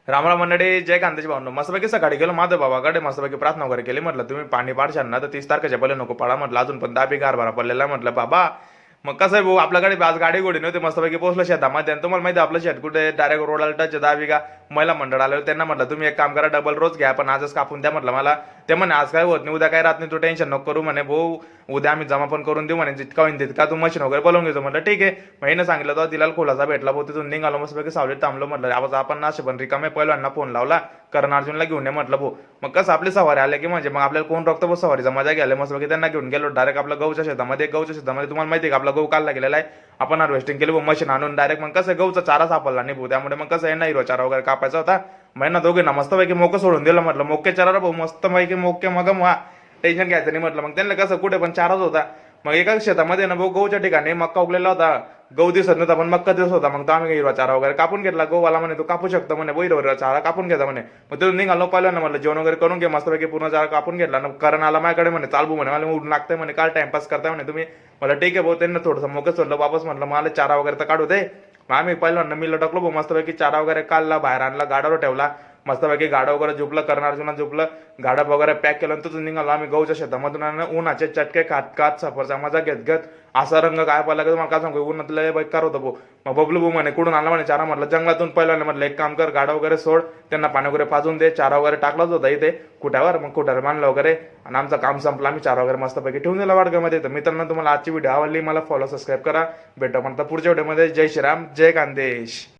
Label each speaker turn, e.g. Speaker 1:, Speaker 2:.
Speaker 1: रामराम मंडळी, जय कांदेची भावनो. मस्तपैकी सकाळी गेलो माझ्या बाबाकडे, मस्तपैकी प्रार्थना वगैरे केली. म्हटलं तुम्ही पाणी पाडशाल ना तर 30 तारखेच्या पहिले नको पाडा. म्हटलं अजून पण दाबी गार भरा पडलेला आहे. म्हटलं बाबा मग कसं आहे भाऊ, आपल्याकडे आज गाडी गोडी नव्हती. मस्तपैकी पोहोचलो शेतामध्ये आणि तुम्हाला माहिती आहे आपलं शेत कुठे डायरेक्ट रोडाला टच दाबी का महिला मंडळ आलं. त्यांना म्हटलं तुम्ही एक काम करा, डबल रोज घ्या पण आजच कापून द्या. म्हटलं मला ते म्हणे आज काय होत नाही, उद्या काय राहत नाही, तू टेन्शन नको करू म्हणे भाऊ, उद्या आम्ही जमा पण करून देऊ म्हणे, जितका होईल तितका तू मशीन वगैरे बोलवून घेतो. म्हटलं ठीक आहे. महिने सांगितलं तर तिला खोलाचा भेटला भाऊ, तिथून निघालो मस्तपैकी सावलीत थांबलो. म्हटलं आवाज आपण नाशे पण रिकामे पहिल्यांना फोन लावला, करण अर्जुनला घेऊन ये म्हटलं भाऊ. मग कसं आपली सवारी आले की म्हणजे मग आपल्याला कोण रोखतं भाऊ, सवारीचा मजा घ्यायला मस्तपैकी त्यांना घेऊन गेलो डायरेक्ट आपल्या गहूच्या शेतामध्ये तुम्हाला माहिती आहे का आपला गहू काढला गेलेला आहे. आपण हार्वेस्टिंग केली भाऊ मशीन आणून डायरेक्ट. मग कसं गहूचा चारा सापडला नाही भाऊ, त्यामुळे मग कसं आहे नाही हिरवा चारा वगैरे कापायचा होता. महिना दोघे ना मस्तपैकी मोकं सोडून दिलं. म्हटलं मोके चारा भाऊ, मस्तपैकी मोके मग टेन्शन घ्यायचं नाही. म्हटलं मग त्यांना कसं कुठे पण चाराच होता. मग एका शेतामध्ये ना भाऊ गहूच्या ठिकाणी मक्का उगलेला होता. गहू दिसत नव्हता पण मक्का दिसत होता. मग तो आम्ही हिरवा चारा वगैरे कापून घेतला. गहूवाला म्हणे तू कापू शकतो म्हणे भाऊ, हिरवा चारा कापून घ्यायचा म्हणे. मग तिथून निघालो पहिल्यांदा. म्हटलं जेवण वगैरे करून घे, मस्तपैकी पूर्ण चारा कापून घेतला. करण आला माझ्याकडे म्हणे चालू म्हणे, मला ऊन लागतंय म्हणे, काल टाइमपास करताय म्हणे तुम्ही. मला ठीक आहे भाऊ. त्यांना थोडंसं मोकं सोडलं वापस. म्हटलं मला चारा वगैरे तर काढू दे. मग आम्ही पहिल्यांदा मिलं टाकलो भाऊ, मस्तपैकी चारा वगैरे काढला, बाहेर आणला, गाडावर ठेवला. मस्तपैकी गाडा वगैरे झोपलं, करण अर्जुना झोपलं, गाडा वगैरे पॅक केलं. तिथून निघालो आम्ही गहूच्या शेतामधून. उन्हाचे चटके खात खात सफरचा मजा घेत घेत असा रंग काय पाहिला का तुम्हाला काय सांगू, उन्हातलं बेकार होतं भाऊ. मग बबलू भाऊ म्हणे कुठून आणला म्हणे चारा. म्हटलं जंगलातून पहिला. म्हटलं एक काम कर, गाडा वगैरे सोड, त्यांना पाणी वगैरे पाजून दे. चारा वगैरे टाकलाच होता इथे कुठ्यावर. मग कुठ्यावर मानलं वगैरे आणि आमचं काम संपलं. आम्ही चारा वगैरे मस्तपैकी ठेवून दिला वाडगामध्ये. तर मित्रांनो तुम्हाला आजची व्हिडिओ आवडली, मला फॉलो सबस्क्राईब करा. भेटू म्हणता पुढच्या व्हिडिओमध्ये. जय श्रीराम, जय कांदेश.